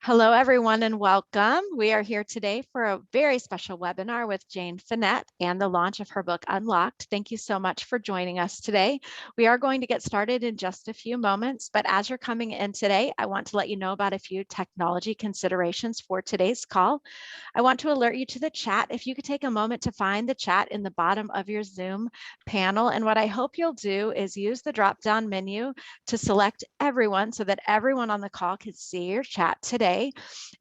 Hello, everyone, and welcome. We are here today for a very special webinar with Jane Finette and the launch of her book, Unlocked. Thank you so much for joining us today. We are going to get started in just a few moments, but as you're coming in today, I want to let you know about a few technology considerations for today's call. I want to alert you to the chat. If you could take a moment to find the chat in the bottom of your Zoom panel, and what I hope you'll do is use the drop-down menu to select everyone so that everyone on the call can see your chat today.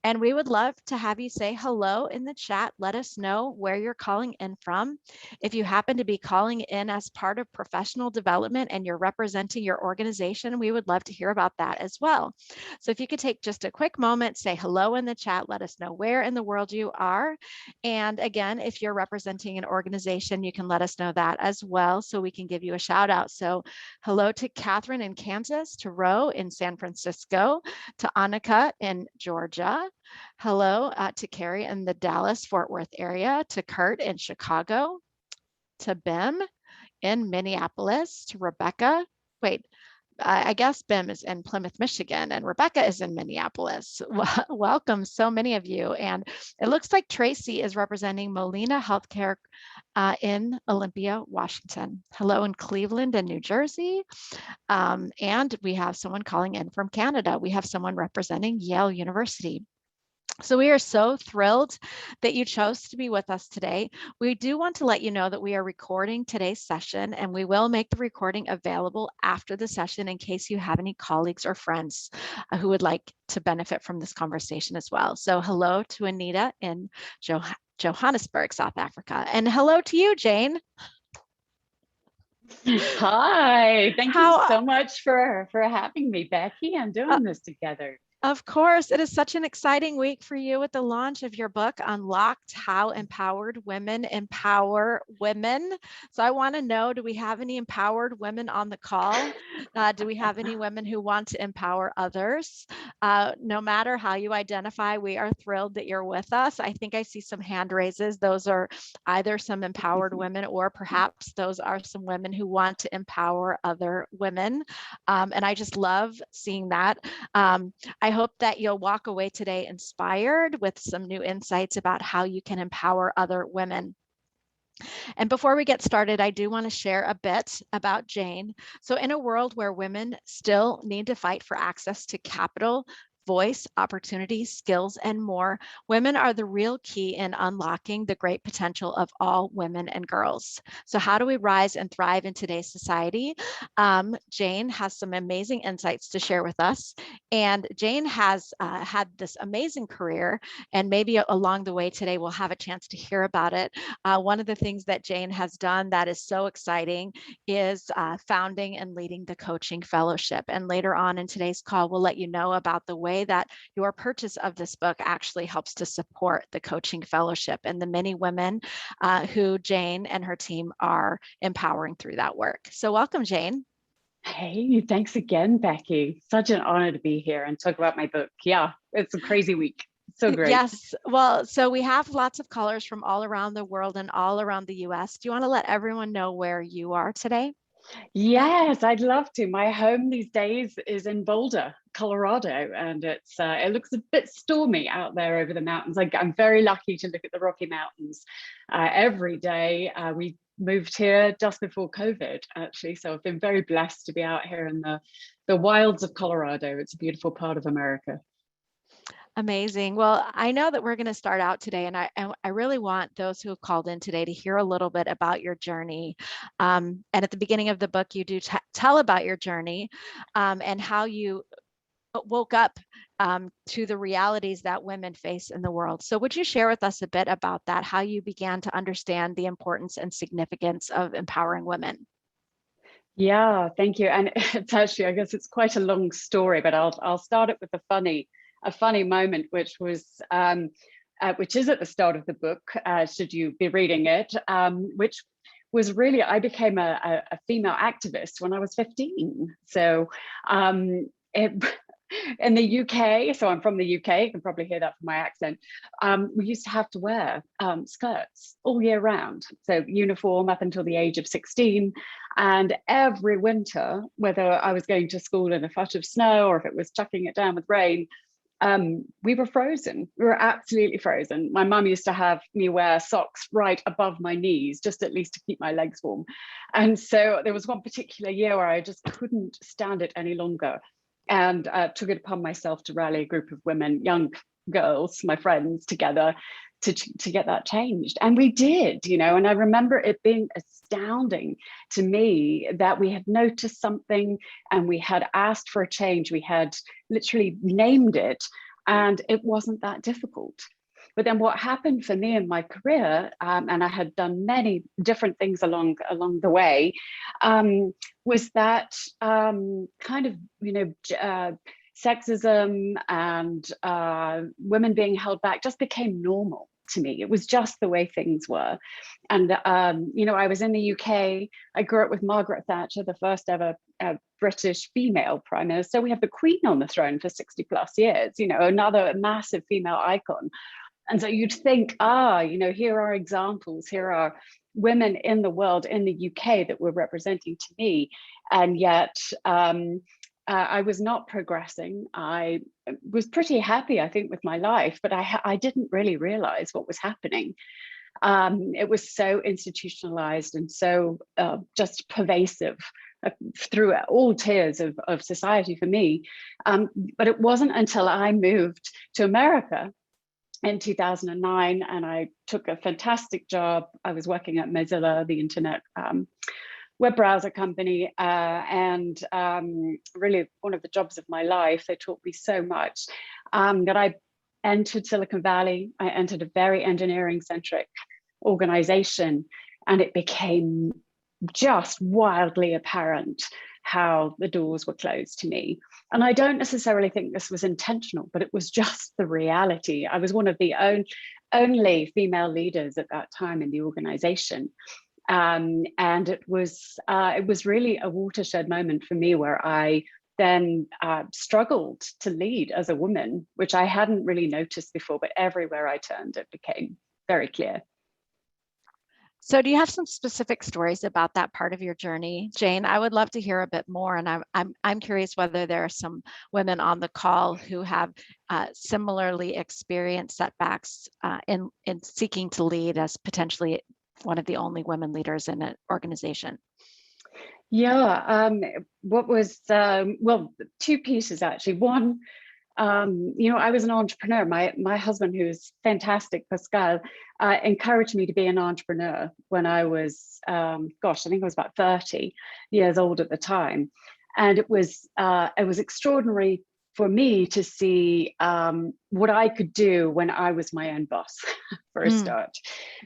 And we would love to have you say hello in the chat. Let us know where you're calling in from. If you happen to be calling in as part of professional development and you're representing your organization, we would love to hear about that as well. So if you could take just a quick moment, say hello in the chat, let us know where in the world you are. And again, if you're representing an organization, you can let us know that as well so we can give you a shout out. So hello to Catherine in Kansas, to Ro in San Francisco, to Annika in Georgia. Hello to Carrie in the Dallas-Fort Worth area, to Kurt in Chicago, to Bim in Minneapolis, to Rebecca. Wait, I guess Bim is in Plymouth, Michigan, and Rebecca is in Minneapolis. Welcome, so many of you. And it looks like Tracy is representing Molina Healthcare in Olympia, Washington. Hello in Cleveland and New Jersey. And we have someone calling in from Canada. We have someone representing Yale University. So we are so thrilled that you chose to be with us today. We do want to let you know that we are recording today's session, and we will make the recording available after the session in case you have any colleagues or friends who would like to benefit from this conversation as well. So hello to Anita in Johannesburg, South Africa. And hello to you, Jane. Hi, thank you so much for having me, Becky, and doing this together. Of course, it is such an exciting week for you with the launch of your book, Unlocked: How Empowered Women Empower Women. So I want to know, do we have any empowered women on the call? Do we have any women who want to empower others? No matter how you identify, we are thrilled that you're with us. I think I see some hand raises. Those are either some empowered women, or perhaps those are some women who want to empower other women. And I just love seeing that. I hope that you'll walk away today inspired with some new insights about how you can empower other women. And before we get started, I do want to share a bit about Jane. So in a world where women still need to fight for access to capital, voice, opportunity, skills, and more, women are the real key in unlocking the great potential of all women and girls. So how do we rise and thrive in today's society? Jane has some amazing insights to share with us. And Jane has had this amazing career, and maybe along the way today, we'll have a chance to hear about it. One of the things that Jane has done that is so exciting is founding and leading the Coaching Fellowship. And later on in today's call, we'll let you know about the way that your purchase of this book actually helps to support the Coaching Fellowship and the many women who Jane and her team are empowering through that work. So welcome, Jane. Hey, thanks again, Becky. Such an honor to be here and talk about my book. Yeah, it's a crazy week. So great. Yes, well, so we have lots of callers from all around the world and all around the US. Do you want to let everyone know where you are today? Yes, I'd love to. My home these days is in Boulder, Colorado, and it looks a bit stormy out there over the mountains. I'm very lucky to look at the Rocky Mountains every day. We moved here just before COVID, actually, so I've been very blessed to be out here in the wilds of Colorado. It's a beautiful part of America. Amazing. Well, I know that we're going to start out today, and I really want those who have called in today to hear a little bit about your journey. And at the beginning of the book, you do tell about your journey and how you woke up to the realities that women face in the world. So would you share with us a bit about that, how you began to understand the importance and significance of empowering women? Yeah, thank you. And it's actually, I guess it's quite a long story, but I'll start it with a funny moment, which is at the start of the book, should you be reading it, which was really, I became a female activist when I was 15. So in the UK, so I'm from the UK, you can probably hear that from my accent, we used to have to wear skirts all year round, so uniform up until the age of 16. And every winter, whether I was going to school in a flush of snow or if it was chucking it down with rain, we were frozen. We were absolutely frozen. My mum used to have me wear socks right above my knees, just at least to keep my legs warm. And so there was one particular year where I just couldn't stand it any longer, and took it upon myself to rally a group of women, young girls, my friends, together to get that changed. And we did, and I remember it being astounding to me that we had noticed something and we had asked for a change. We had literally named it, and it wasn't that difficult. But then what happened for me in my career, and I had done many different things along the way, was that kind of, sexism and women being held back just became normal to me. It was just the way things were. And, I was in the UK. I grew up with Margaret Thatcher, the first ever British female prime minister. We have the Queen on the throne for 60 plus years, another massive female icon. And so you'd think, here are examples, here are women in the world, in the UK, that were representing to me. And yet I was not progressing. I was pretty happy, I think, with my life, but I didn't really realize what was happening. It was so institutionalized and so just pervasive through all tiers of society for me. But it wasn't until I moved to America in 2009, and I took a fantastic job. I was working at Mozilla, the internet web browser company, and really one of the jobs of my life. They taught me so much, that I entered Silicon Valley. I entered a very engineering-centric organization, and it became just wildly apparent how the doors were closed to me. And I don't necessarily think this was intentional, but it was just the reality. I was one of the only female leaders at that time in the organization. And it was really a watershed moment for me, where I then struggled to lead as a woman, which I hadn't really noticed before, but everywhere I turned, it became very clear. So do you have some specific stories about that part of your journey, Jane? I would love to hear a bit more. And I'm curious whether there are some women on the call who have similarly experienced setbacks in seeking to lead as potentially one of the only women leaders in an organization. Yeah, what was, well, two pieces actually. One, I was an entrepreneur. My husband, who's fantastic, Pascal, encouraged me to be an entrepreneur when I was, I think I was about 30 years old at the time. And it was extraordinary for me to see what I could do when I was my own boss, for a start.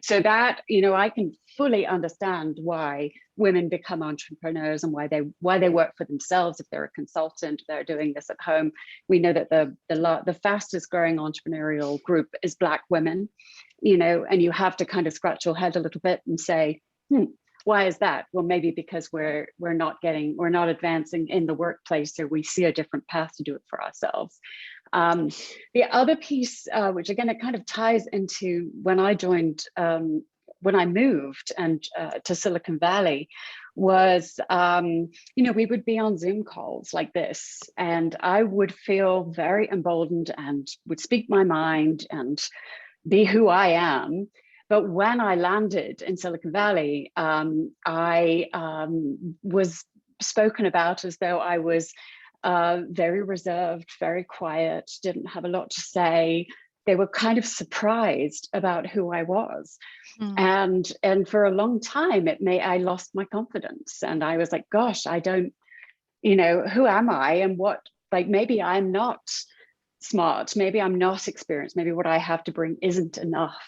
So that, I can fully understand why women become entrepreneurs and why they work for themselves. If they're a consultant, they're doing this at home. We know that the fastest growing entrepreneurial group is Black women, and you have to kind of scratch your head a little bit and say, why is that? Well, maybe because we're not advancing in the workplace, so we see a different path to do it for ourselves. The other piece, which again, it kind of ties into when I joined, when I moved to Silicon Valley, was, we would be on Zoom calls like this, and I would feel very emboldened and would speak my mind and be who I am. But when I landed in Silicon Valley, I was spoken about as though I was very reserved, very quiet, didn't have a lot to say. They were kind of surprised about who I was. And for a long time, I lost my confidence. And I was like, gosh, I don't, who am I? And maybe I'm not smart, maybe I'm not experienced, maybe what I have to bring isn't enough.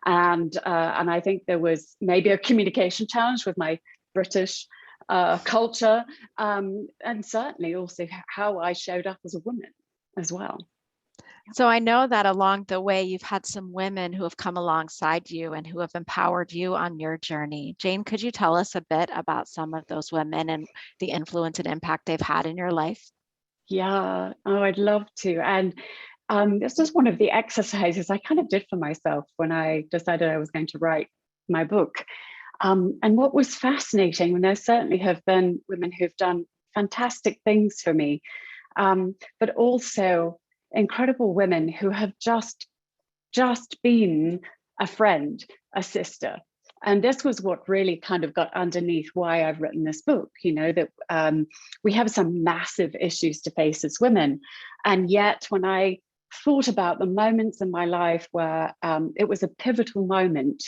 And I think there was maybe a communication challenge with my British culture, and certainly also how I showed up as a woman as well. So I know that along the way, you've had some women who have come alongside you and who have empowered you on your journey. Jane, could you tell us a bit about some of those women and the influence and impact they've had in your life? Yeah, I'd love to. And this is one of the exercises I kind of did for myself when I decided I was going to write my book. And what was fascinating, and there certainly have been women who've done fantastic things for me, but also incredible women who have just been a friend, a sister. And this was what really kind of got underneath why I've written this book, that we have some massive issues to face as women. And yet when I thought about the moments in my life where it was a pivotal moment,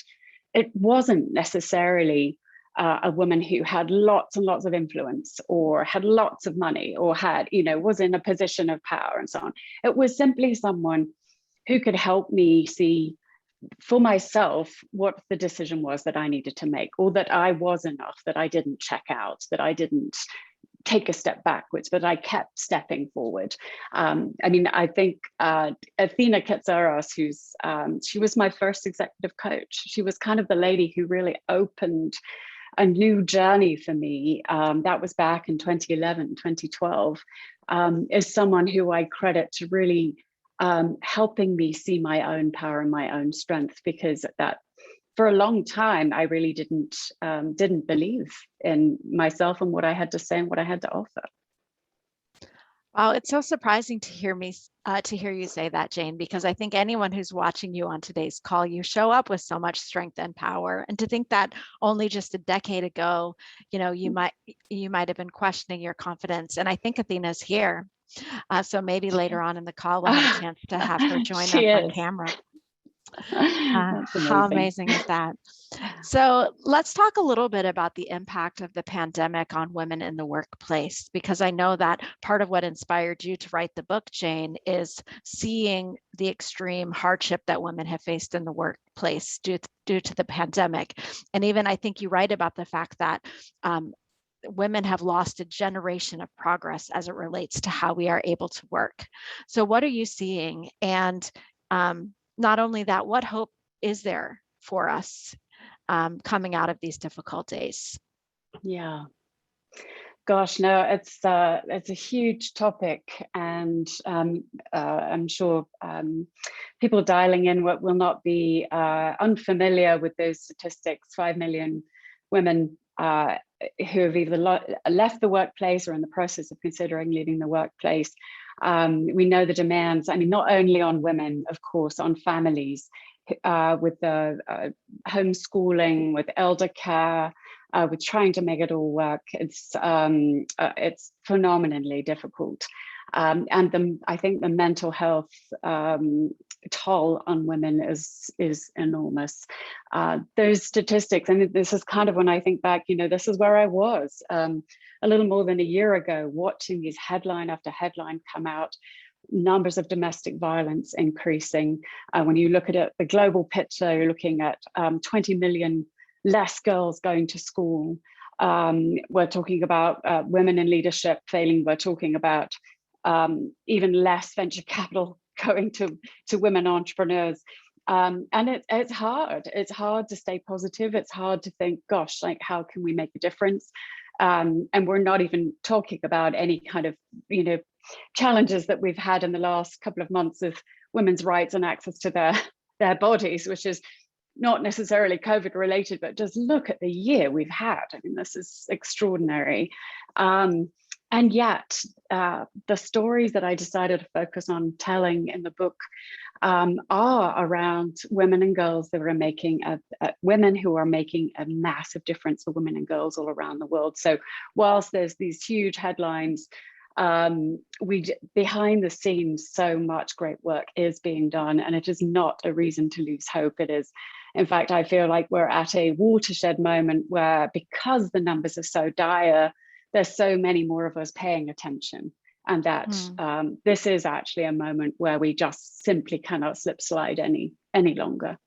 it wasn't necessarily a woman who had lots and lots of influence or had lots of money or was in a position of power and so on. It was simply someone who could help me see for myself what the decision was that I needed to make, or that I was enough, that I didn't check out, that I didn't take a step backwards, but I kept stepping forward. I think Athena Katsaros, she was my first executive coach. She was kind of the lady who really opened a new journey for me. That was back in 2011, 2012, is someone who I credit to really helping me see my own power and my own strength, because that for a long time I really didn't believe in myself and what I had to say and what I had to offer. Wow, it's so surprising to hear you say that, Jane, because I think anyone who's watching you on today's call, you show up with so much strength and power. And to think that only just a decade ago, you might have been questioning your confidence. And I think Athena's here. So maybe later on in the call, we'll have a chance to have her join us on camera. How amazing is that? So let's talk a little bit about the impact of the pandemic on women in the workplace, because I know that part of what inspired you to write the book, Jane, is seeing the extreme hardship that women have faced in the workplace due to the pandemic. And even I think you write about the fact that women have lost a generation of progress as it relates to how we are able to work. So what are you seeing? And not only that, what hope is there for us coming out of these difficult days? Yeah. Gosh, no, it's a huge topic, and I'm sure people dialing in will not be unfamiliar with those statistics. 5 million women who have either left the workplace or in the process of considering leaving the workplace. We know the demands, not only on women, of course, on families, with the homeschooling, with elder care, with trying to make it all work. It's phenomenally difficult. And I think the mental health toll on women is enormous. Those statistics, this is kind of when I think back, this is where I was a little more than a year ago, watching these headline after headline come out, numbers of domestic violence increasing. When you look at it, the global picture, you're looking at 20 million less girls going to school. We're talking about women in leadership failing. We're talking about even less venture capital going to women entrepreneurs. And it's hard. It's hard to stay positive. It's hard to think, gosh, how can we make a difference? And we're not even talking about any kind of, challenges that we've had in the last couple of months of women's rights and access to their bodies, which is not necessarily COVID related, but just look at the year we've had. This is extraordinary. And yet, the stories that I decided to focus on telling in the book are around women and girls that are making women who are making a massive difference for women and girls all around the world. So whilst there's these huge headlines, behind the scenes, so much great work is being done, and it is not a reason to lose hope. It is, in fact, I feel like we're at a watershed moment where, because the numbers are so dire, there's so many more of us paying attention, and that this is actually a moment where we just simply cannot slip slide any longer.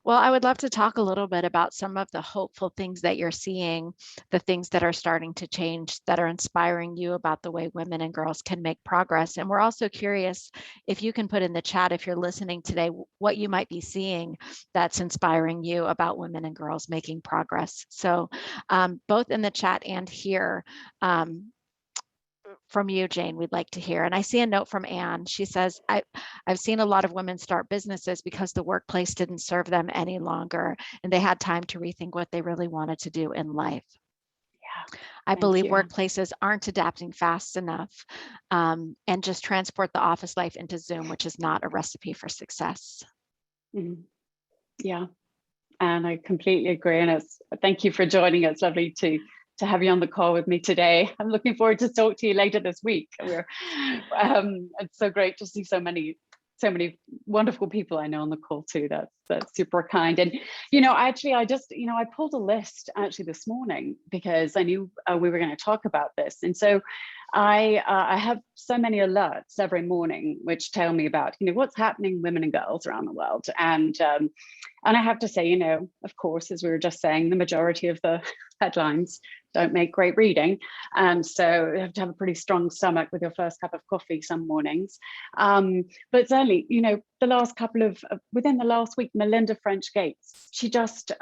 Well, I would love to talk a little bit about some of the hopeful things that you're seeing, the things that are starting to change, that are inspiring you about the way women and girls can make progress. And we're also curious if you can put in the chat, if you're listening today, what you might be seeing that's inspiring you about women and girls making progress. So both in the chat and here, from you, Jane, we'd like to hear. And I see a note from Anne. She says, I've seen a lot of women start businesses because the workplace didn't serve them any longer and they had time to rethink what they really wanted to do in life. I Thank believe you, Anne. workplaces aren't adapting fast enough, and just transport the office life into Zoom, which is not a recipe for success. Mhm. Yeah, and I completely agree. And thank you for joining. It's lovely to have you on the call with me today. I'm looking forward to talk to you later this week. It's so great to see so many wonderful people I know on the call too. That's super kind. And actually, I pulled a list actually this morning because I knew we were going to talk about this, and so I have so many alerts every morning which tell me about what's happening women and girls around the world. And I have to say, of course, as we were just saying, the majority of the headlines don't make great reading. And so you have to have a pretty strong stomach with your first cup of coffee some mornings. But certainly, the last within the last week, Melinda French Gates, she just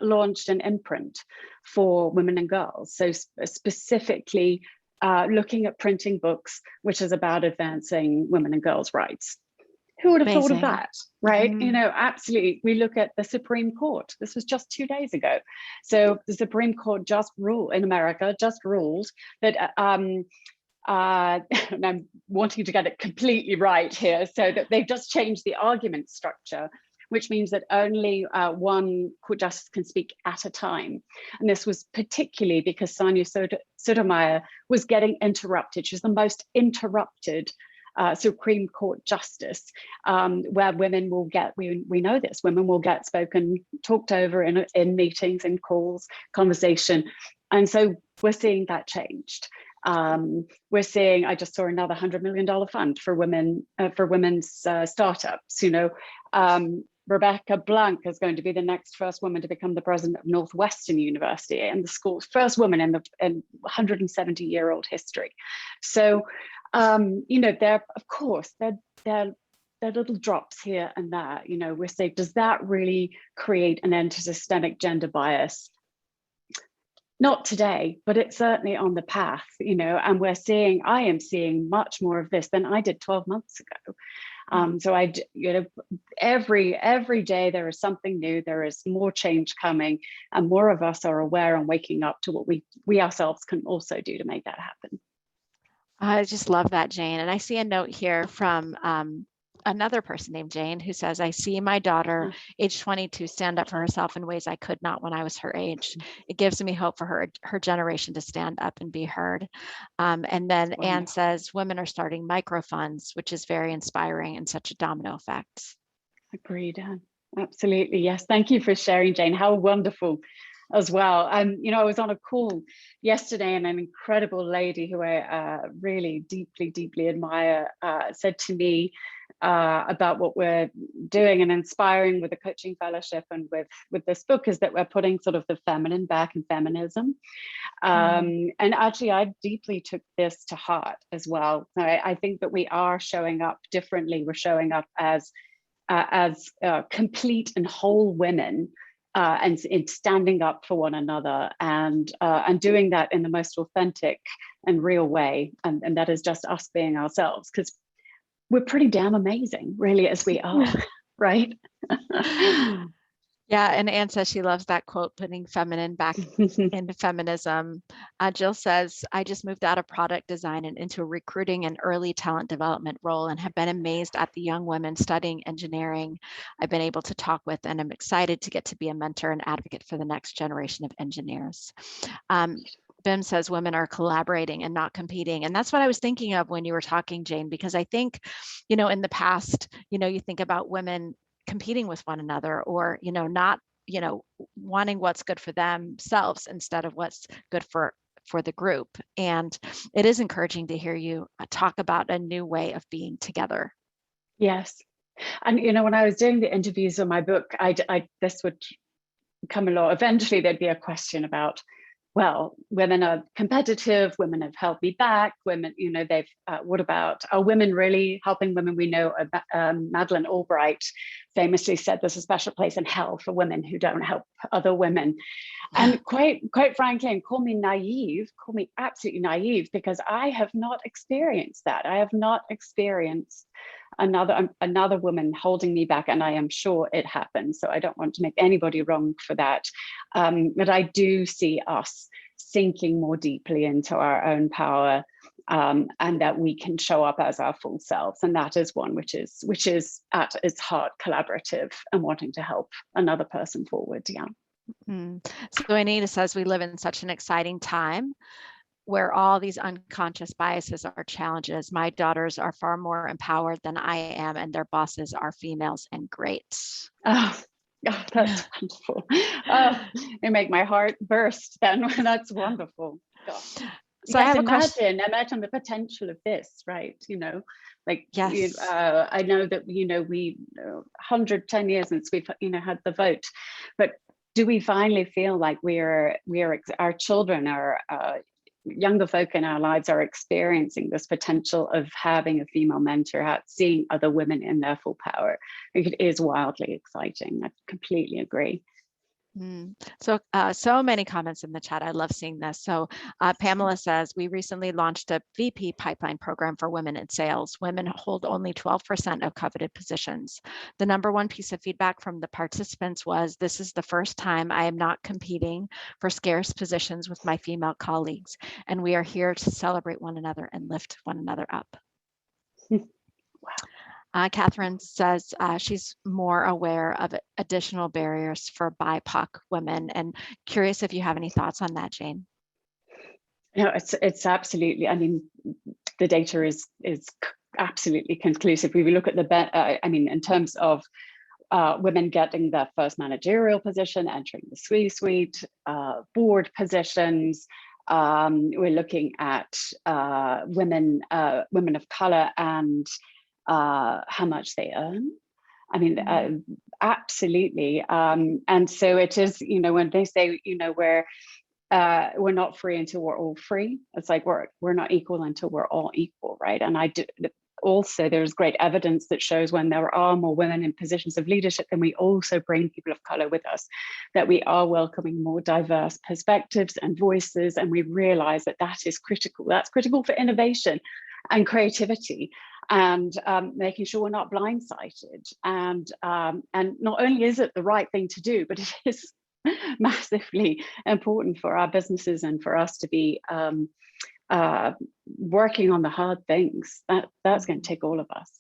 launched an imprint for women and girls. So specifically looking at printing books, which is about advancing women and girls' rights. Who would have thought of that, right? Mm-hmm. Absolutely. We look at the Supreme Court. This was just 2 days ago. So the Supreme Court in America just ruled that, and I'm wanting to get it completely right here, so that they've just changed the argument structure, which means that only one court justice can speak at a time. And this was particularly because Sonia Sotomayor was getting interrupted. She's the most interrupted Supreme Court justice, where women will get, we know this, women will get talked over in meetings, in calls, conversation. And so we're seeing that changed. We're seeing, I just saw another $100 million fund for women, for women's startups. Rebecca Blank is going to be the next first woman to become the president of Northwestern University, and the school's first woman in 170-year-old history. So, they're, of course, they're little drops here and there. We're saying, does that really create an end to systemic gender bias? Not today, but it's certainly on the path, and I am seeing much more of this than I did 12 months ago. So every day there is something new, there is more change coming, and more of us are aware and waking up to what we ourselves can also do to make that happen. I just love that, Jane. And I see a note here from another person named Jane who says, I see my daughter, age 22, stand up for herself in ways I could not when I was her age. It gives me hope for her generation to stand up and be heard. And then Anne says, women are starting micro funds, which is very inspiring and such a domino effect. Agreed, Anne. Absolutely. Yes. Thank you for sharing, Jane. How wonderful as well. I was on a call yesterday, and an incredible lady who I really deeply admire said to me about what we're doing and inspiring with the coaching fellowship and with this book is that we're putting sort of the feminine back in feminism. And actually, I deeply took this to heart as well. I think that we are showing up differently. We're showing up as complete and whole women, and in standing up for one another, and doing that in the most authentic and real way, and that is just us being ourselves, because we're pretty damn amazing, really, as we are, right? Yeah, and Anne says she loves that quote, putting feminine back into feminism. Jill says, I just moved out of product design and into a recruiting and early talent development role, and have been amazed at the young women studying engineering I've been able to talk with, and I'm excited to get to be a mentor and advocate for the next generation of engineers. Bim says women are collaborating and not competing. And that's what I was thinking of when you were talking, Jane, because I think, in the past, you think about women competing with one another, or not wanting what's good for themselves instead of what's good for the group. And it is encouraging to hear you talk about a new way of being together. Yes. And when I was doing the interviews on my book, this would come along. Eventually there'd be a question about, well, women are competitive, women have held me back, women, what about, are women really helping women? We know Madeleine Albright famously said there's a special place in hell for women who don't help other women. And quite frankly, and call me absolutely naive, because I have not experienced that. I have not experienced another woman holding me back, and I am sure it happens. So I don't want to make anybody wrong for that. But I do see us sinking more deeply into our own power, and that we can show up as our full selves. And that is one which is at its heart collaborative and wanting to help another person forward. Yeah. So Anita says we live in such an exciting time where all these unconscious biases are challenges. My daughters are far more empowered than I am, and their bosses are females and great. Oh, that's wonderful. Oh, they make my heart burst then. That's wonderful. Gosh. So I have a question. Imagine the potential of this, right? Like, yes. I know that, we 110 years since we've, had the vote, but do we finally feel like our children, our younger folk in our lives are experiencing this potential of having a female mentor, seeing other women in their full power? It is wildly exciting. I completely agree. So many comments in the chat. I love seeing this. So Pamela says, we recently launched a VP pipeline program for women in sales. Women hold only 12% of coveted positions. The number one piece of feedback from the participants was, this is the first time I am not competing for scarce positions with my female colleagues, and we are here to celebrate one another and lift one another up. Wow. Catherine says she's more aware of additional barriers for BIPOC women, and curious if you have any thoughts on that, Jane. No, it's absolutely. I mean, the data is absolutely conclusive. We look at in terms of women getting their first managerial position, entering the C-suite, board positions. We're looking at women of color and how much they earn. I mean, absolutely. And so it is, when they say, we're not free until we're all free. It's like we're not equal until we're all equal, right? And also there's great evidence that shows when there are more women in positions of leadership, then we also bring people of color with us, that we are welcoming more diverse perspectives and voices, and we realize that that is critical. That's critical for innovation and creativity, and making sure we're not blindsided. And not only is it the right thing to do, but it is massively important for our businesses and for us to be working on the hard things. That's going to take all of us.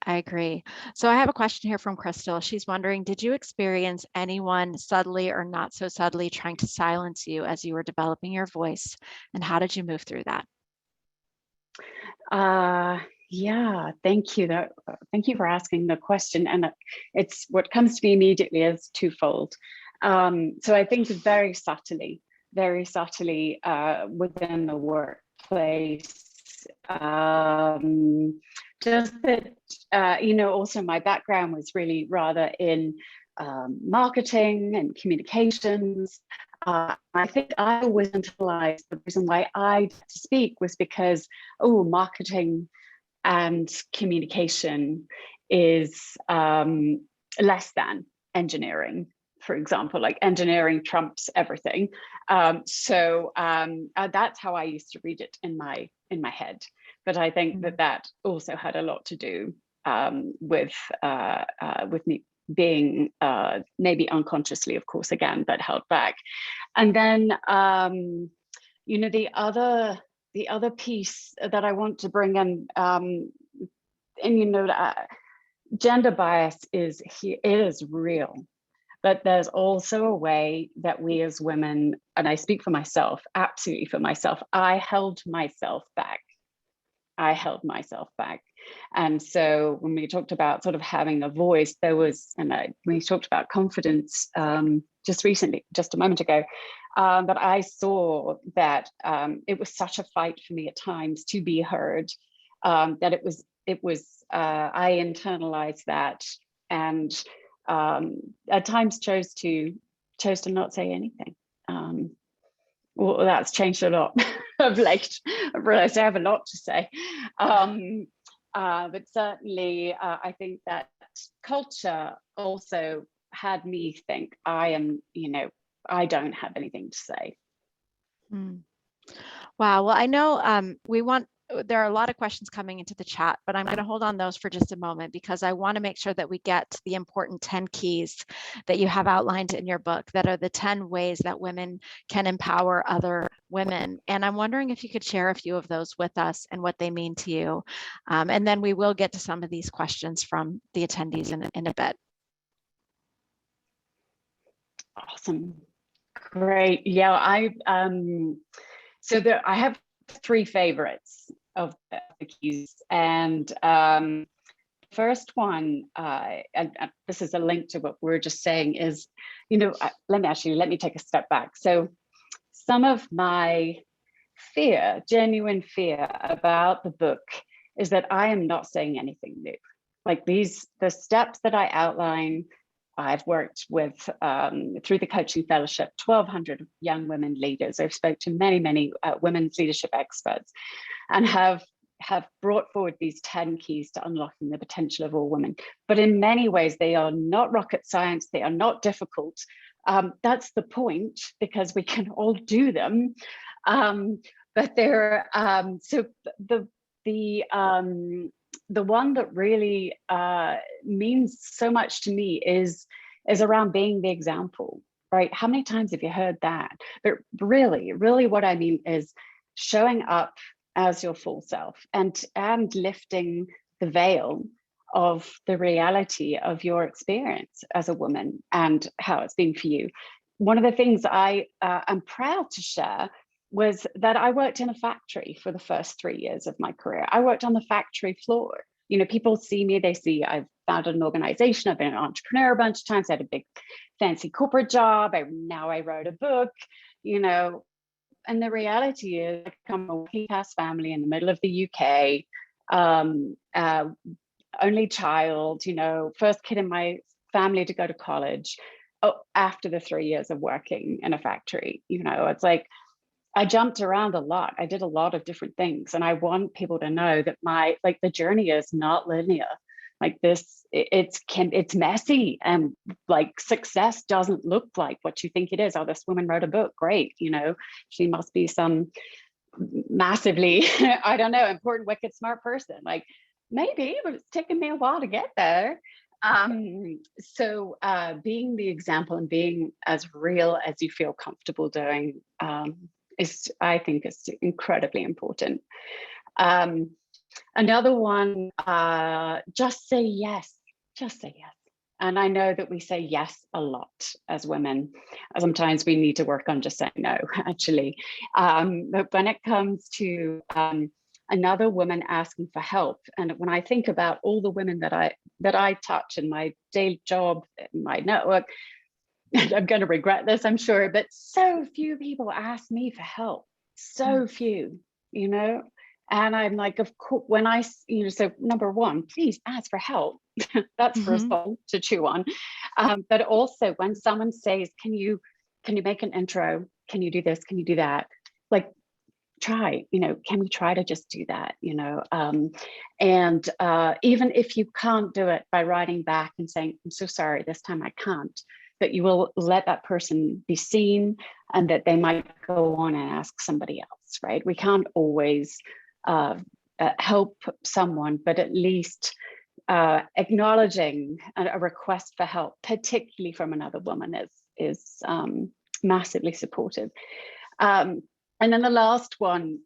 I agree. So I have a question here from Crystal. She's wondering, did you experience anyone subtly or not so subtly trying to silence you as you were developing your voice? And how did you move through that? Yeah, thank you. Thank you for asking the question. And it's what comes to me immediately is twofold. So I think very subtly within the workplace, just that, also my background was really rather in marketing and communications. I think I always internalized the reason why I had to speak was because, marketing and communication is less than engineering, for example. Like engineering trumps everything. So that's how I used to read it in my head. But I think that also had a lot to do with me being maybe unconsciously, of course, again, but held back. And then the other piece that I want to bring in, gender bias is real, but there's also a way that we as women, and I speak for myself, absolutely for myself, I held myself back. And so when we talked about sort of having a voice, there was, and we talked about confidence just recently, just a moment ago, but I saw that it was such a fight for me at times to be heard, that it was I internalized that, and at times chose to not say anything. Well, that's changed a lot of late. I've realized I have a lot to say. But certainly, I think that culture also had me think I don't have anything to say. Wow. Well, I know we want there are a lot of questions coming into the chat, but I'm going to hold on those for just a moment because I want to make sure that we get to the important 10 keys that you have outlined in your book that are the 10 ways that women can empower other women. And I'm wondering if you could share a few of those with us and what they mean to you. And then we will get to some of these questions from the attendees in a bit. Awesome. Great. Yeah, I have 3 favorites of the keys, and first one, and this is a link to what we were just saying, is, let me take a step back. So some of my fear, genuine fear about the book is that I am not saying anything new. Like the steps that I outline, I've worked with, through the coaching fellowship, 1,200 young women leaders. I've spoke to many women's leadership experts, and have brought forward these 10 keys to unlocking the potential of all women. But in many ways, they are not rocket science. They are not difficult. That's the point, because we can all do them. But they're so the one that really means so much to me is around being the example, right? How many times have you heard that? But really what I mean is showing up as your full self and lifting the veil of the reality of your experience as a woman and how it's been for you. One of the things I am proud to share was that I worked in a factory for the first 3 years of my career. I worked on the factory floor. People see me, they see I've founded an organization, I've been an entrepreneur a bunch of times, I had a big fancy corporate job, now I wrote a book, and the reality is I come from a working class family in the middle of the UK, only child, first kid in my family to go to college. After the 3 years of working in a factory, it's like, I jumped around a lot. I did a lot of different things. And I want people to know that the journey is not linear. Like this, it's messy, and like success doesn't look like what you think it is. Oh, this woman wrote a book. Great. She must be some massively, I don't know, important, wicked, smart person. Like maybe, but it's taken me a while to get there. So being the example and being as real as you feel comfortable doing, I think is incredibly important. Another one, just say yes. And I know that we say yes a lot as women. Sometimes we need to work on just saying no, actually. But when it comes to another woman asking for help, and when I think about all the women that I touch in my daily job, in my network, I'm going to regret this, I'm sure, but so few people ask me for help. So few, and I'm like, of course, when I, so number one, please ask for help. That's first one to chew on. But also when someone says, can you make an intro? Can you do this? Can you do that? Like, try, can we try to just do that, and even if you can't do it, by writing back and saying, I'm so sorry, this time I can't, that you will let that person be seen, and that they might go on and ask somebody else, right? We can't always help someone, but at least acknowledging a request for help, particularly from another woman, is massively supportive. And then the last one,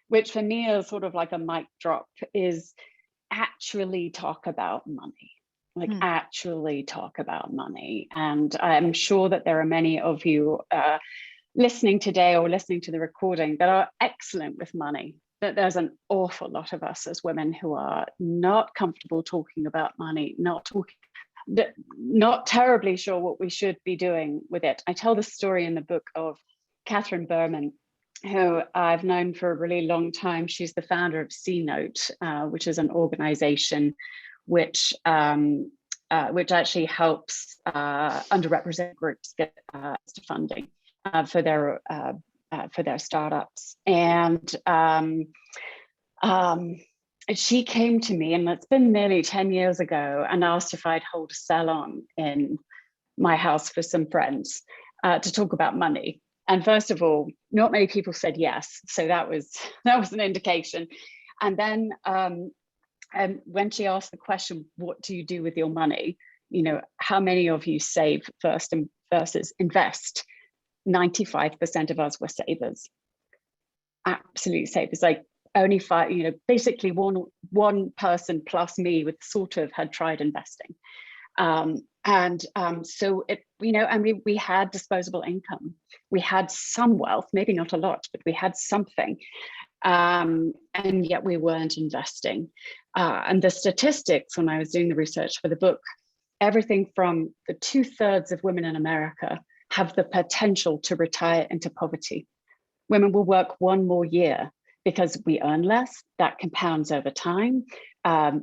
which for me is sort of like a mic drop, is actually talk about money. Actually talk about money. And I'm sure that there are many of you listening today or listening to the recording that are excellent with money. That there's an awful lot of us as women who are not comfortable talking about money, not terribly sure what we should be doing with it. I tell the story in the book of Catherine Berman, who I've known for a really long time. She's the founder of C Note, which is an organization which actually helps underrepresented groups get funding for their startups. And she came to me, and it's been nearly 10 years ago, and asked if I'd hold a salon in my house for some friends to talk about money. And first of all, not many people said yes. So that was an indication. And then and when she asked the question, what do you do with your money? How many of you save first and versus invest? 95% of us were savers, absolute savers. Like only five, basically one person plus me with sort of had tried investing. So it, and we had disposable income. We had some wealth, maybe not a lot, but we had something. And yet we weren't investing. And the statistics, when I was doing the research for the book, everything from the 2/3 of women in America have the potential to retire into poverty. Women will work one more year because we earn less, that compounds over time.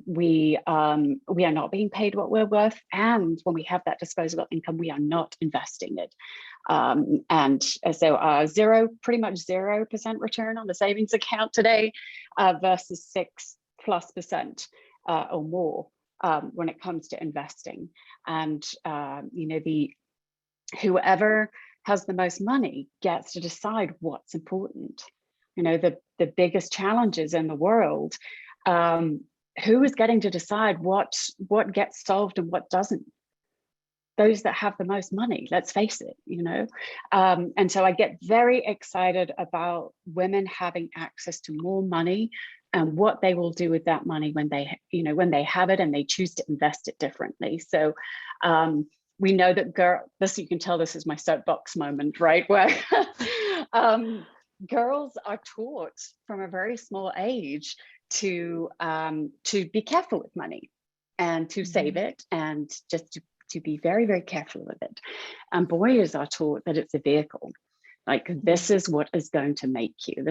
We are not being paid what we're worth. And when we have that disposable income, we are not investing it. And so pretty much 0% return on the savings account today versus 6+% or more when it comes to investing. And, whoever has the most money gets to decide what's important. The biggest challenges in the world, who is getting to decide what gets solved and what doesn't? Those that have the most money, let's face it, and so I get very excited about women having access to more money and what they will do with that money when they have it and they choose to invest it differently. So we know that you can tell this is my soapbox moment, right? Where girls are taught from a very small age to be careful with money and to save it and just to be very, very careful with it. And boys are taught that it's a vehicle. Like, this is what is going to make you.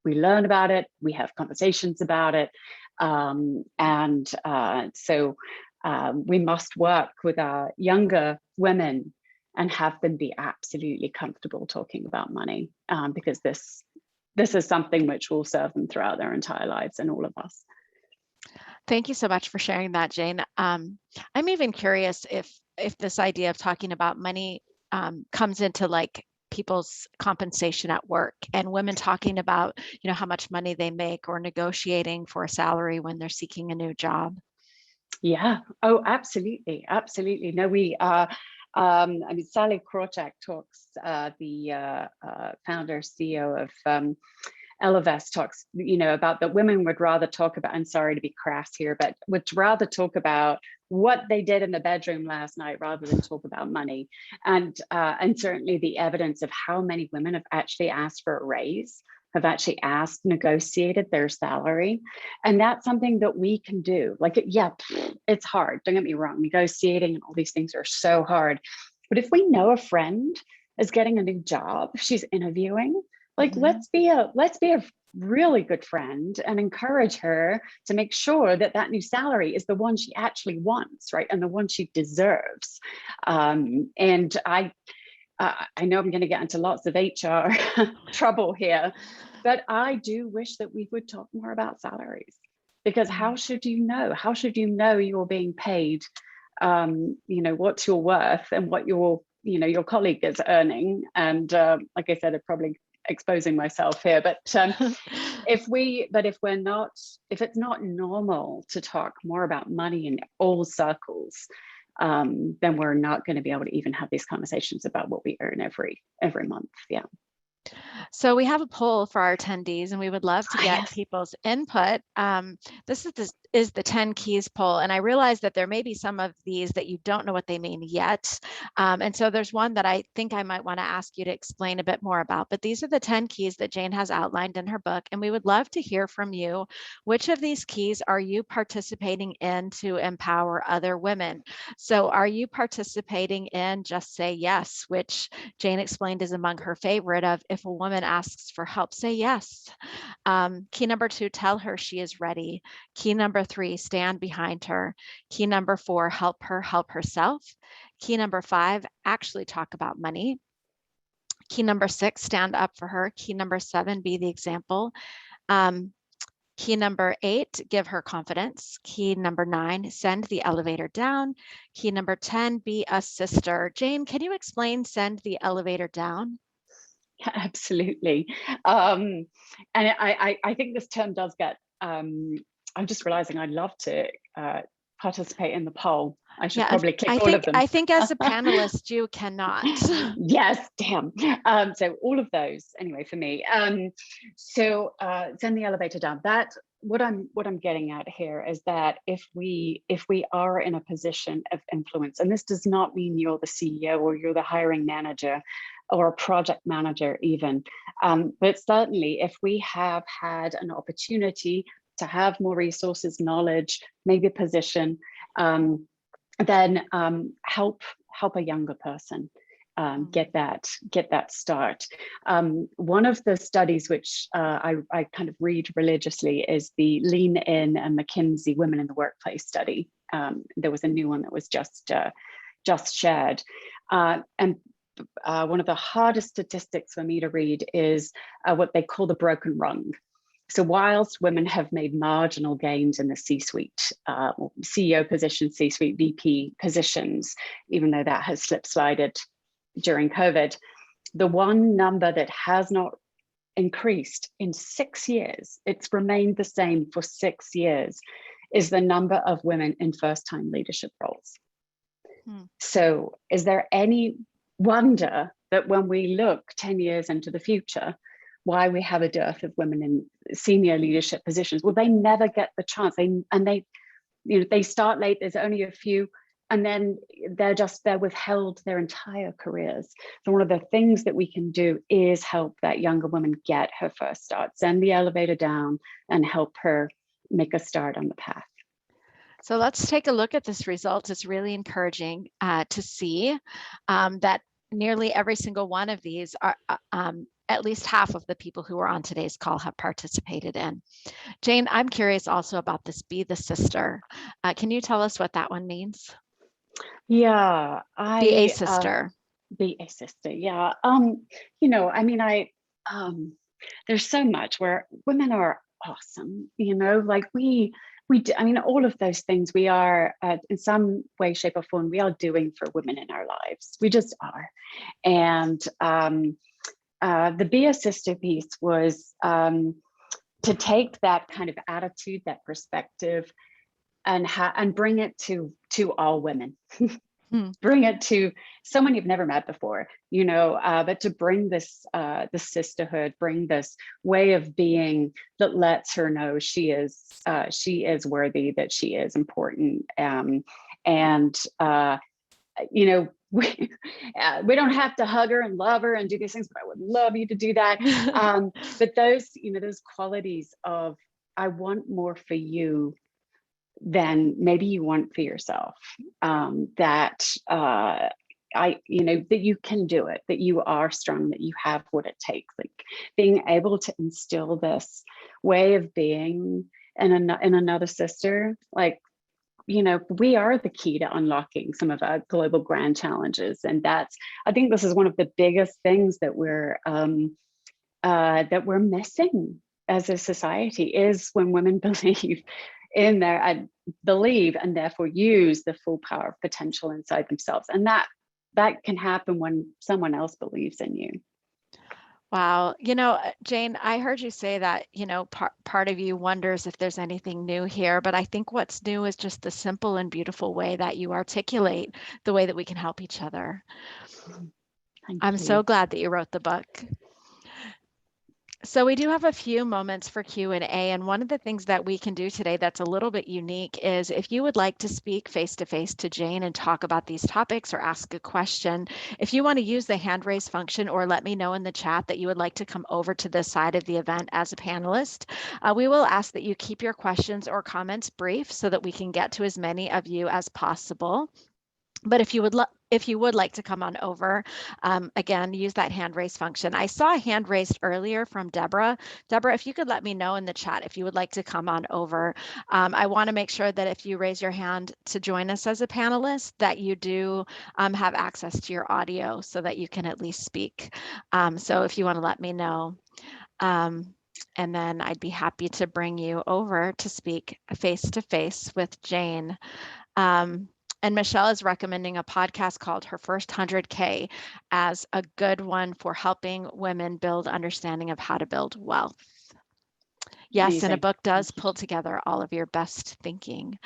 We learn about it, we have conversations about it. So we must work with our younger women and have them be absolutely comfortable talking about money, because this is something which will serve them throughout their entire lives, and all of us. Thank you so much for sharing that, Jane. I'm even curious if this idea of talking about money comes into like people's compensation at work, and women talking about, how much money they make, or negotiating for a salary when they're seeking a new job. Yeah. Oh, absolutely. Absolutely. No, Sally Krawcheck talks, the founder, CEO of Elevest, talks, about that women would rather talk about, I'm sorry to be crass here, but would rather talk about what they did in the bedroom last night rather than talk about money. And certainly the evidence of how many women have actually asked for a raise, have actually negotiated their salary. And that's something that we can do. Like, yeah, it's hard. Don't get me wrong. Negotiating and all these things are so hard. But if we know a friend is getting a new job, she's interviewing, like, let's be a really good friend and encourage her to make sure that that new salary is the one she actually wants, right? And the one she deserves. And I know I'm going to get into lots of HR trouble here, but I do wish that we would talk more about salaries, because how should you know? How should you know you're being paid, what's your worth and what your colleague is earning? And like I said, I'm probably exposing myself here, but if it's not normal to talk more about money in all circles, then we're not going to be able to even have these conversations about what we earn every month. Yeah. So we have a poll for our attendees, and we would love to get people's input. This is the 10 keys poll, and I realize that there may be some of these that you don't know what they mean yet. And so there's one that I think I might want to ask you to explain a bit more about, but these are the 10 keys that Jane has outlined in her book, and we would love to hear from you. Which of these keys are you participating in to empower other women? So are you participating in just say yes, which Jane explained is among her favorite of, if a woman asks for help, say yes. Key number 2, tell her she is ready. Key number 3, stand behind her. Key number 4, help her help herself. Key number 5, actually talk about money. Key number 6, stand up for her. Key number 7, be the example. Key number 8, give her confidence. Key number 9, send the elevator down. Key number 10, be a sister. Jane, can you explain send the elevator down? Absolutely. And I think this term does get, I'm just realizing I'd love to participate in the poll. I should Yeah, probably click all of them. I think as a panelist, you cannot. Yes, damn. So all of those, anyway, for me. So send the elevator down. That what I'm getting at here is that if we are in a position of influence, and this does not mean you're the CEO or you're the hiring manager or a project manager even, but certainly if we have had an opportunity to have more resources, knowledge, maybe a position, then help a younger person get that start. One of the studies which I kind of read religiously is the Lean In and McKinsey Women in the Workplace study. There was a new one that was just shared, and one of the hardest statistics for me to read is what they call the broken rung. So whilst women have made marginal gains in the C-suite, CEO positions, C-suite VP positions, even though that has slip-slided during COVID, the one number that has not increased in 6 years, it's remained the same for 6 years, is the number of women in first-time leadership roles. So is there any wonder that when we look 10 years into the future, why we have a dearth of women in senior leadership positions? Well, they never get the chance. They start late, there's only a few, and then they're withheld their entire careers. So one of the things that we can do is help that younger woman get her first start, send the elevator down and help her make a start on the path. So let's take a look at this result. It's really encouraging to see that nearly every single one of these are at least half of the people who are on today's call have participated in. Jane, I'm curious also about this be the sister. Can you tell us what that one means? Yeah, Be a sister. Be a sister. Yeah. There's so much where women are awesome, like we do, all of those things we are in some way, shape, or form, we are doing for women in our lives. We just are. And the be a sister piece was to take that kind of attitude, that perspective, and bring it to all women. Bring it to someone you've never met before, but to bring this sisterhood, bring this way of being that lets her know she is worthy, that she is important, we don't have to hug her and love her and do these things, but I would love you to do that. But those qualities of, I want more for you than maybe you want for yourself, that you can do it, that you are strong, that you have what it takes, like being able to instill this way of being in another sister, like, we are the key to unlocking some of our global grand challenges. And I think this is one of the biggest things that we're missing as a society, is when women believe in and therefore use the full power of potential inside themselves. And that can happen when someone else believes in you. Wow. Jane, I heard you say that, part of you wonders if there's anything new here, but I think what's new is just the simple and beautiful way that you articulate the way that we can help each other. I'm so glad that you wrote the book. So we do have a few moments for Q&A, and one of the things that we can do today that's a little bit unique is if you would like to speak face-to-face to Jane and talk about these topics or ask a question, if you want to use the hand raise function or let me know in the chat that you would like to come over to this side of the event as a panelist, we will ask that you keep your questions or comments brief so that we can get to as many of you as possible. But if you would like to come on over, again, use that hand raise function. I saw a hand raised earlier from Deborah. Deborah, if you could let me know in the chat if you would like to come on over. I want to make sure that if you raise your hand to join us as a panelist, that you do have access to your audio so that you can at least speak. So if you want to let me know. And then I'd be happy to bring you over to speak face to face with Jane. Um, and Michelle is recommending a podcast called Her First 100K as a good one for helping women build understanding of how to build wealth. Yes, and a Amazing. book does Thank you. pull together all of your best thinking.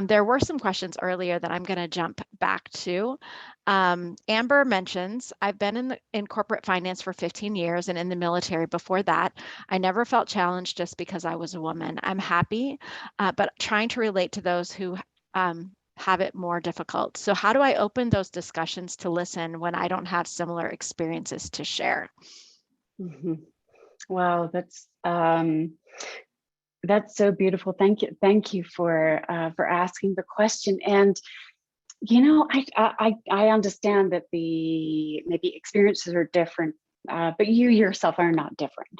There were some questions earlier that I'm going to jump back to. Amber mentions, I've been in corporate finance for 15 years and in the military before that. I never felt challenged just because I was a woman. I'm happy, but trying to relate to those who have it more difficult. So how do I open those discussions to listen when I don't have similar experiences to share? Mhm. Wow, that's so beautiful. Thank you for asking the question. And I understand that the maybe experiences are different, but you yourself are not different.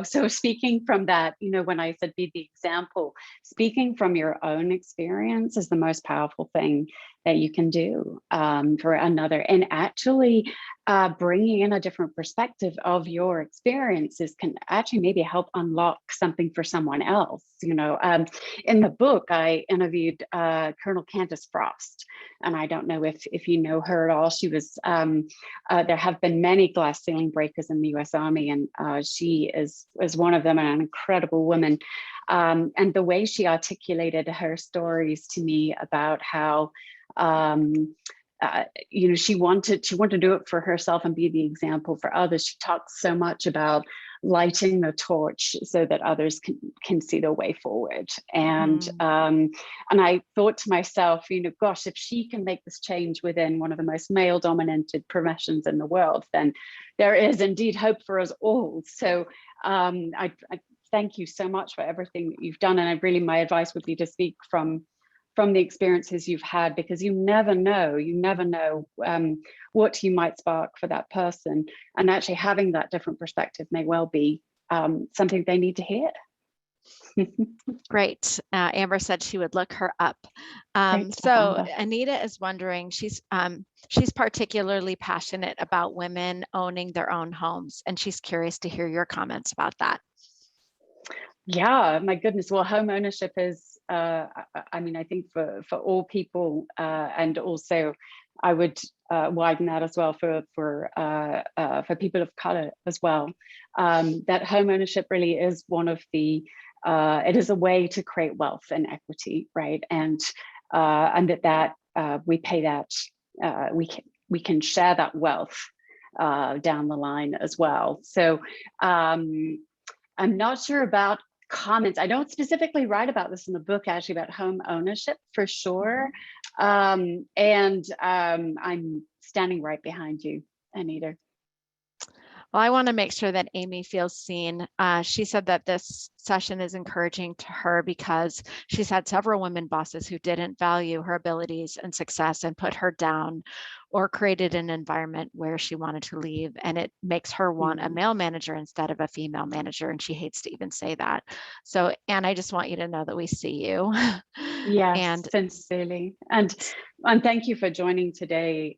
So speaking from that, when I said be the example, speaking from your own experience is the most powerful thing that you can do for another. And actually bringing in a different perspective of your experiences can actually maybe help unlock something for someone else. In the book, I interviewed Colonel Candace Frost, and I don't know if you know her at all. She was there have been many glass ceiling breakers in the U.S. Army, and she is one of them, and an incredible woman. And the way she articulated her stories to me about how she wanted to do it for herself and be the example for others. She talks so much about lighting the torch so that others can see their way forward. And I thought to myself, gosh, if she can make this change within one of the most male-dominated professions in the world, then there is indeed hope for us all. So I thank you so much for everything that you've done. And my advice would be to speak from the experiences you've had, because you never know what you might spark for that person. And actually having that different perspective may well be something they need to hear. Great. Amber said she would look her up. Great stuff, So Amber. Anita is wondering, she's particularly passionate about women owning their own homes, and she's curious to hear your comments about that. Yeah, my goodness. Well, home ownership is, I think for all people, and also I would widen that as well for people of color as well. That home ownership really is one of the, it is a way to create wealth and equity, right? And that we pay that, we can share that wealth down the line as well. So I'm not sure about comments. I don't specifically write about this in the book, actually, about home ownership for sure. And I'm standing right behind you, Anita. Well, I want to make sure that Amy feels seen. She said that this session is encouraging to her because she's had several women bosses who didn't value her abilities and success and put her down, or created an environment where she wanted to leave. And it makes her want a male manager instead of a female manager. And she hates to even say that. So, Anne, I just want you to know that we see you. Yes, and sincerely. And thank you for joining today.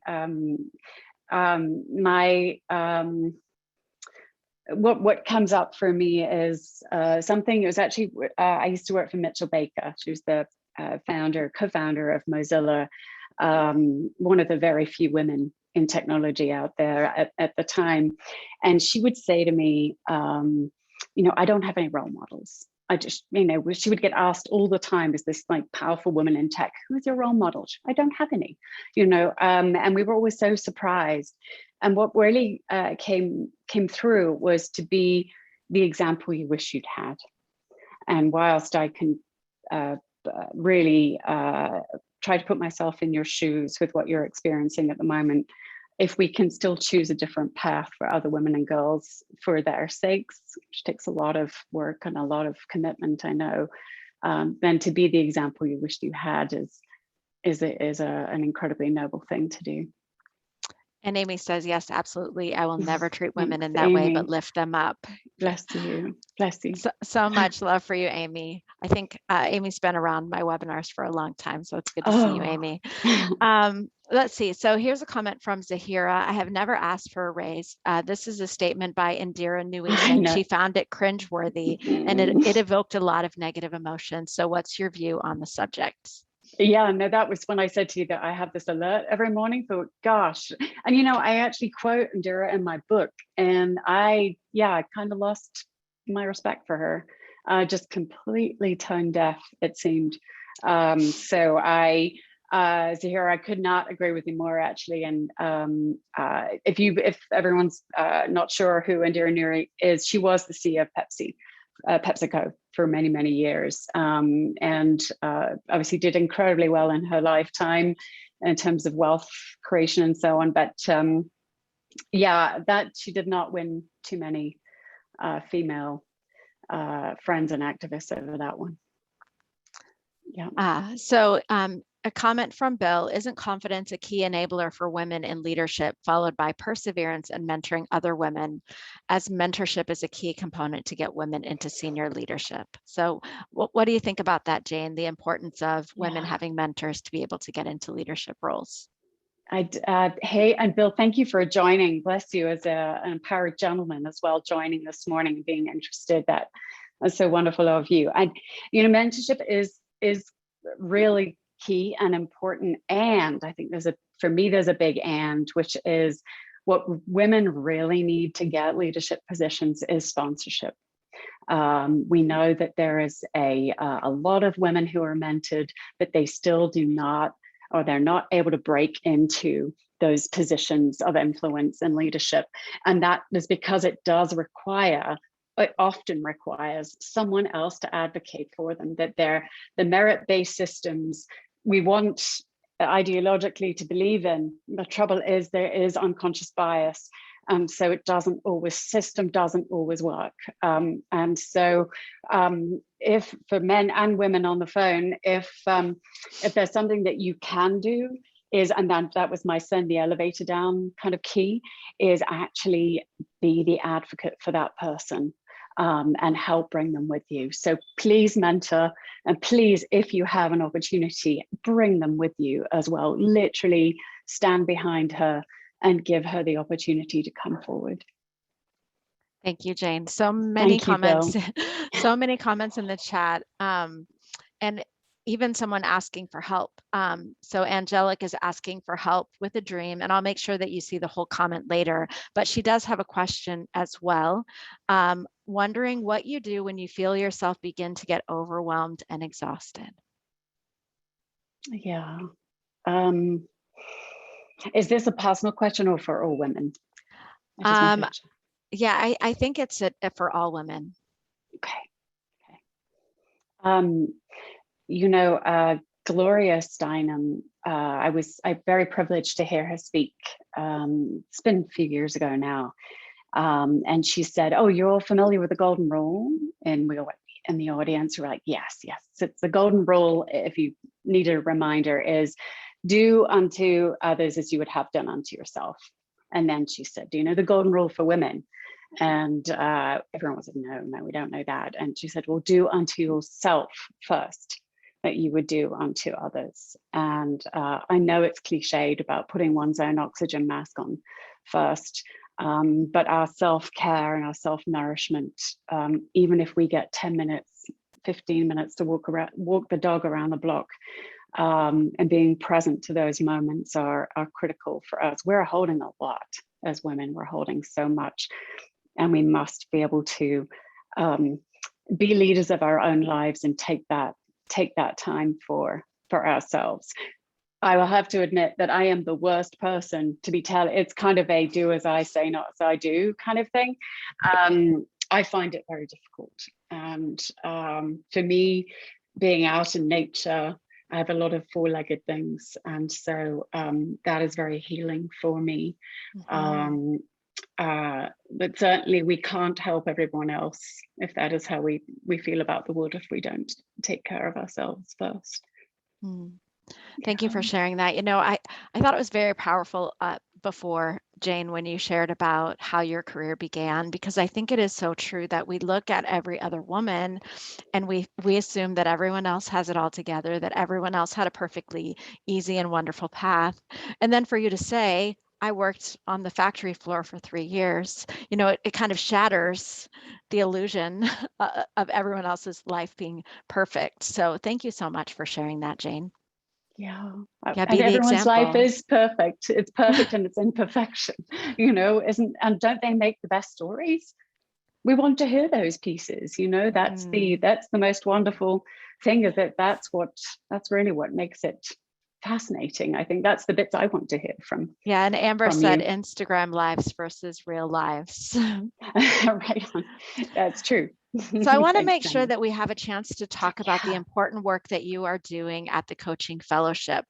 What comes up for me is something. It was actually I used to work for Mitchell Baker. She was the co-founder of Mozilla, one of the very few women in technology out there at the time. And she would say to me, I don't have any role models. I just, she would get asked all the time, is this like powerful woman in tech? Who's your role model? I don't have any, and we were always so surprised. And what really came through was to be the example you wish you'd had. And whilst I can really try to put myself in your shoes with what you're experiencing at the moment, if we can still choose a different path for other women and girls for their sakes, which takes a lot of work and a lot of commitment, I know, then to be the example you wished you had is an incredibly noble thing to do. And Amy says, yes, absolutely. I will never treat women Thanks, in that way, but lift them up. Bless you. Bless you. So much love for you, Amy. I think Amy's been around my webinars for a long time, so it's good to see you, Amy. Let's see. So here's a comment from Zahira. I have never asked for a raise. This is a statement by Indira I Nuisan. know. She found it cringeworthy and it evoked a lot of negative emotions. So what's your view on the subject? Yeah, no, that was when I said to you that I have this alert every morning. Thought, gosh, and I actually quote Indira in my book, and I kind of lost my respect for her. Just completely tone deaf, it seemed. So Zahira, I could not agree with you more, actually. And if everyone's not sure who Indira Nuri is, she was the CEO of PepsiCo for many, many years, and obviously did incredibly well in her lifetime in terms of wealth creation and so on. But that she did not win too many female friends and activists over that one. Yeah. So a comment from Bill, isn't confidence a key enabler for women in leadership, followed by perseverance and mentoring other women, as mentorship is a key component to get women into senior leadership? So what do you think about that, Jane, the importance of women having mentors to be able to get into leadership roles? Hey, and Bill, thank you for joining. Bless you, as an empowered gentleman as well, joining this morning and being interested. That's so wonderful of you. And mentorship is really key and important. And I think there's a big and, which is what women really need to get leadership positions is sponsorship. We know that there is a lot of women who are mentored, but they still do not, or they're not able to break into those positions of influence and leadership. And that is because it often requires someone else to advocate for them, that the merit-based systems we want ideologically to believe in. The trouble is there is unconscious bias. And so system doesn't always work. And so if for men and women on the phone, if there's something that you can do and that was my send the elevator down kind of key, is actually be the advocate for that person. And help bring them with you. So please mentor, and please, if you have an opportunity, bring them with you as well. Literally stand behind her and give her the opportunity to come forward. Thank you, Jane. So many comments, so many comments in the chat. And even someone asking for help. So Angelic is asking for help with a dream, and I'll make sure that you see the whole comment later, but she does have a question as well. Wondering what you do when you feel yourself begin to get overwhelmed and exhausted. Yeah. Is this a personal question or for all women? Yeah, I think it's for all women. Okay. Gloria Steinem, I'm very privileged to hear her speak. It's been a few years ago now. And she said, "Oh, you're all familiar with the golden rule?" And we all in the audience were like, yes. It's the golden rule, if you need a reminder, is do unto others as you would have done unto yourself. And then she said, "Do you know the golden rule for women?" And everyone was like, no, we don't know that. And she said, "Well, do unto yourself first that you would do unto others." And I know it's cliched about putting one's own oxygen mask on first, but our self-care and our self-nourishment, even if we get 10 minutes, 15 minutes to walk the dog around the block, and being present to those moments are critical for us. We're holding a lot as women. We're holding so much, and we must be able to be leaders of our own lives and take that time for ourselves. I will have to admit that I am the worst person to be telling. It's kind of a do as I say, not as I do kind of thing. I find it very difficult. And for me, being out in nature, I have a lot of four-legged things. And so that is very healing for me. Mm-hmm. But certainly we can't help everyone else if that is how we feel about the world, if we don't take care of ourselves first. Thank you for sharing that. I thought it was very powerful before Jane, when you shared about how your career began, because I think it is so true that we look at every other woman and we assume that everyone else has it all together, that everyone else had a perfectly easy and wonderful path. And then for you to say, I worked on the factory floor for 3 years, it kind of shatters the illusion of everyone else's life being perfect. So thank you so much for sharing that, Jane. Yeah, Yeah, and be the everyone's life example. is perfect. It's perfect in its imperfection, isn't, and don't they make the best stories? We want to hear those pieces, that's the Mm. most wonderful thing, is that that's really what makes it fascinating. I think that's the bits I want to hear Yeah, and Amber from said you. Instagram lives versus real lives. Right on. That's true. So I want to Thanks, make sure Amber. that we have a chance to talk about the Yeah. important work that you are doing at the Coaching Fellowship.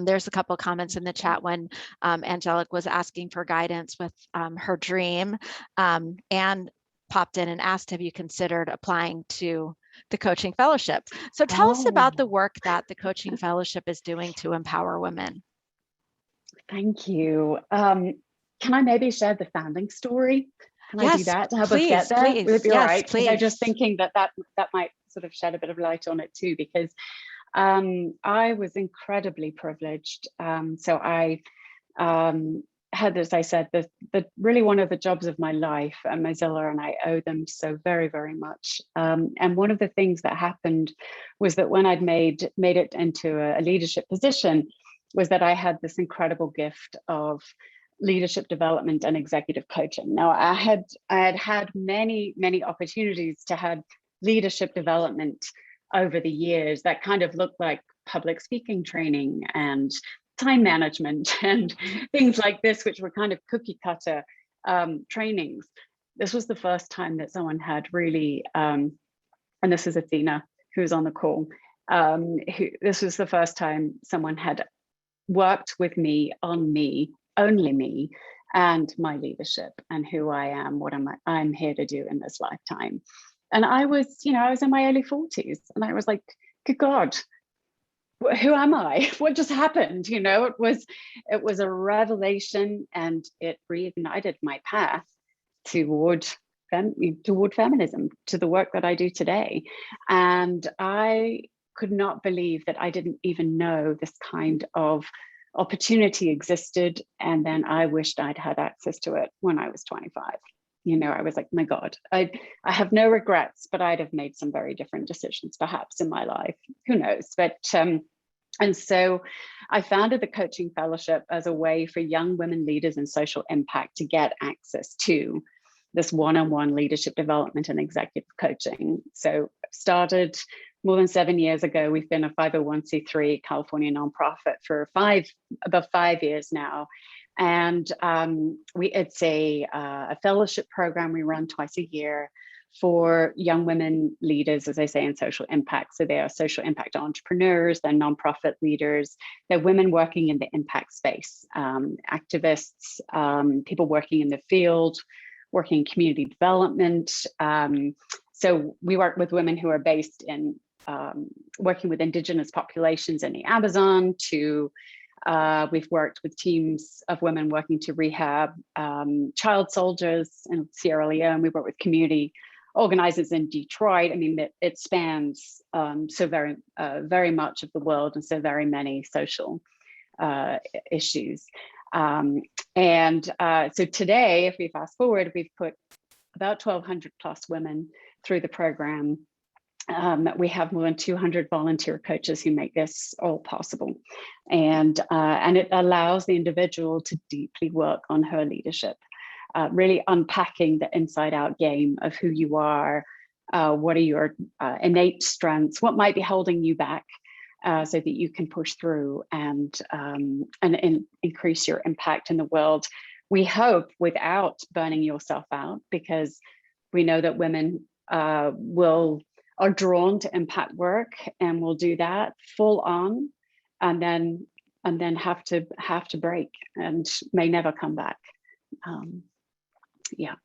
There's a couple comments in the chat when Angelic was asking for guidance with her dream, and popped in and asked, have you considered applying to the Coaching Fellowship? So tell us about the Oh, work that the Coaching Fellowship is doing to empower women. thank you. Can I maybe share the founding story? Can I do Yes, that to help us get please, there? Would it please. be all Yes, right? Because I'm just please. thinking that might sort of shed a bit of light on it too, because I was incredibly privileged. So I had, as I said, the really one of the jobs of my life at Mozilla, and I owe them so very, very much. And one of the things that happened was that when I'd made it into a leadership position, was that I had this incredible gift of leadership development and executive coaching. Now I had many opportunities to have leadership development over the years that kind of looked like public speaking training and time management and things like this, which were kind of cookie cutter trainings. This was the first time that someone had really, and this is Athena, who's on the call, this was the first time someone had worked with me on me, only me, and my leadership and who I am, what I'm here to do in this lifetime. And I was in my early 40s, and I was like, good God, who am I? What just happened? It was a revelation, and it reignited my path toward feminism, to the work that I do today. And I could not believe that I didn't even know this kind of opportunity existed. And then I wished I'd had access to it when I was 25. I was like, my God, I have no regrets, but I'd have made some very different decisions perhaps in my life. Who knows? But and so I founded the Coaching Fellowship as a way for young women leaders in social impact to get access to this one-on-one leadership development and executive coaching. So started more than 7 years ago. We've been a 501c3 California nonprofit for about 5 years now. And it's a fellowship program we run twice a year for young women leaders, as I say, in social impact. So they are social impact entrepreneurs, they're nonprofit leaders, they're women working in the impact space, activists, people working in the field, working in community development. So we work with women who are based in working with indigenous populations in the Amazon to we've worked with teams of women working to rehab child soldiers in Sierra Leone. We work with community organizers in Detroit. I mean, it spans so very much of the world and so very many social issues. So today, if we fast forward, we've put about 1,200 plus women through the program. We have more than 200 volunteer coaches who make this all possible. And it allows the individual to deeply work on her leadership, really unpacking the inside out game of who you are, what are your innate strengths, what might be holding you back, so that you can push through and increase your impact in the world. We hope without burning yourself out, because we know that women are drawn to impact work and will do that full on, and then have to break and may never come back. Yeah.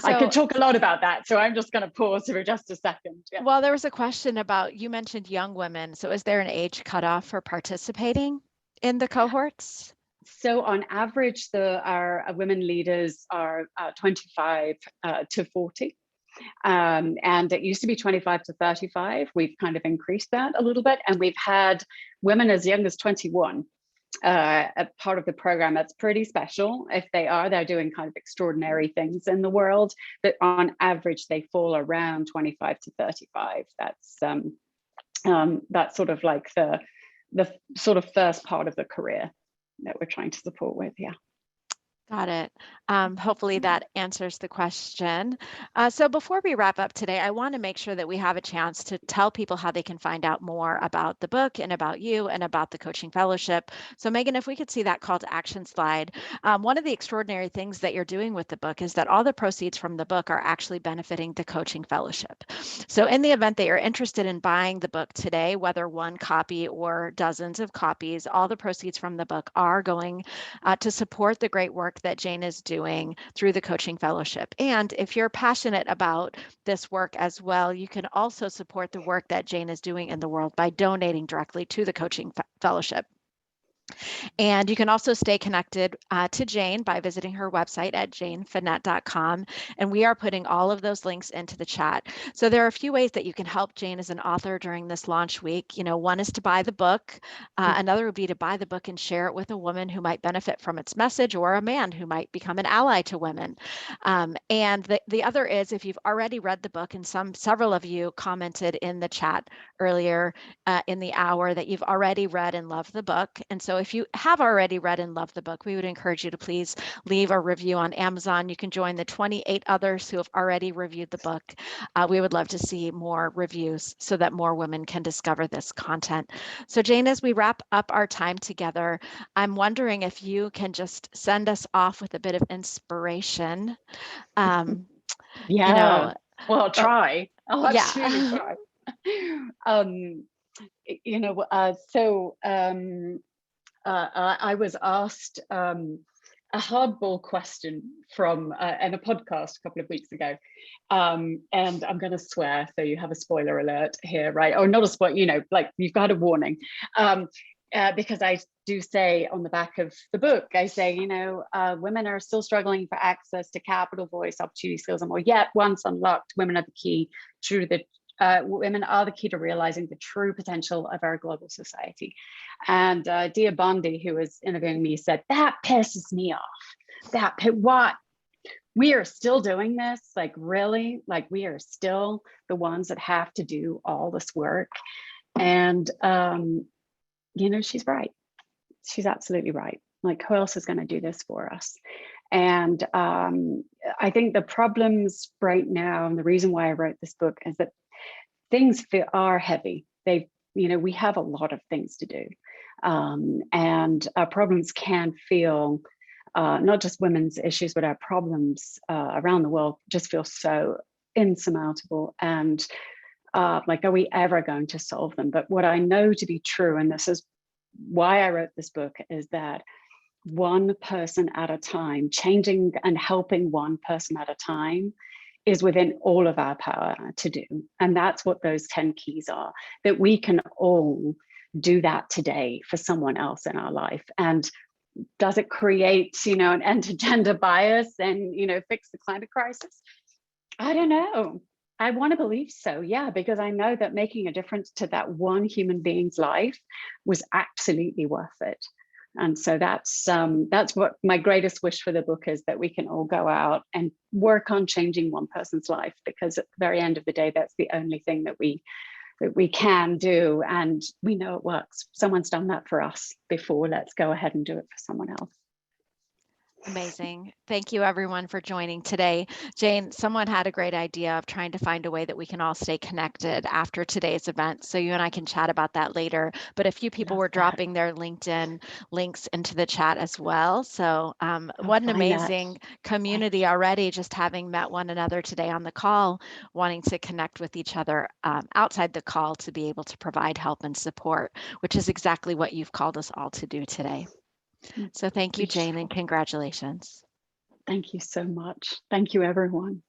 So, I could talk a lot about that, so I'm just going to pause for just a second. Yeah. Well, there was a question about, you mentioned young women. So is there an age cutoff for participating in the cohorts? So on average, our women leaders are 25 to 40. And it used to be 25 to 35. We've kind of increased that a little bit. And we've had women as young as 21 a part of the program. That's pretty special. If they're doing kind of extraordinary things in the world, but on average, they fall around 25 to 35. That's sort of like the sort of first part of the career that we're trying to support with. Yeah. Got it. Hopefully that answers the question. So before we wrap up today, I want to make sure that we have a chance to tell people how they can find out more about the book and about you and about the coaching fellowship. So Megan, if we could see that call to action slide. One of the extraordinary things that you're doing with the book is that all the proceeds from the book are actually benefiting the coaching fellowship. So in the event that you're interested in buying the book today, whether one copy or dozens of copies, all the proceeds from the book are going to support the great work that Jane is doing through the coaching fellowship. And if you're passionate about this work as well, you can also support the work that Jane is doing in the world by donating directly to the coaching fellowship. And you can also stay connected to Jane by visiting her website at janefinette.com. And we are putting all of those links into the chat. So there are a few ways that you can help Jane as an author during this launch week. One is to buy the book. Another would be to buy the book and share it with a woman who might benefit from its message, or a man who might become an ally to women. And the other is, if you've already read the book, and several of you commented in the chat earlier in the hour that you've already read and loved the book. And so if you have already read and loved the book, we would encourage you to please leave a review on Amazon. You can join the 28 others who have already reviewed the book. We would love to see more reviews so that more women can discover this content. So Jane, as we wrap up our time together, I'm wondering if you can just send us off with a bit of inspiration. Yeah. Well, I'll try. I'll absolutely Yeah. try. I was asked a hardball question from in a podcast a couple of weeks ago, and I'm going to swear, so you have a spoiler alert here, right? Or not a spoiler, like you've got a warning, because I do say on the back of the book, I say, women are still struggling for access to capital, voice, opportunity, skills, and more. Yet, once unlocked, women are the key to realizing the true potential of our global society. And Dia Bondi, who was interviewing me, said, that pisses me off. What? We are still doing this? Like, really? Like, we are still the ones that have to do all this work? And, she's right. She's absolutely right. Like, who else is going to do this for us? And I think the problems right now, and the reason why I wrote this book, is that things are heavy. We have a lot of things to do. And our problems can feel, not just women's issues, but our problems around the world just feel so insurmountable. And like, are we ever going to solve them? But what I know to be true, and this is why I wrote this book, is that one person at a time, changing and helping one person at a time, is within all of our power to do. And that's what those 10 keys are, that we can all do that today for someone else in our life. And does it create, an end to gender bias and, fix the climate crisis? I don't know. I want to believe so, yeah, because I know that making a difference to that one human being's life was absolutely worth it. And so that's what my greatest wish for the book is, that we can all go out and work on changing one person's life, because at the very end of the day, that's the only thing that we can do. And we know it works. Someone's done that for us before. Let's go ahead and do it for someone else. Amazing. Thank you, everyone, for joining today. Jane, someone had a great idea of trying to find a way that we can all stay connected after today's event. So you and I can chat about that later. But a few people were dropping their LinkedIn links into the chat as well. So what an amazing community already, just having met one another today on the call, wanting to connect with each other outside the call to be able to provide help and support, which is exactly what you've called us all to do today. So thank you, Jane, and congratulations. Thank you so much. Thank you, everyone.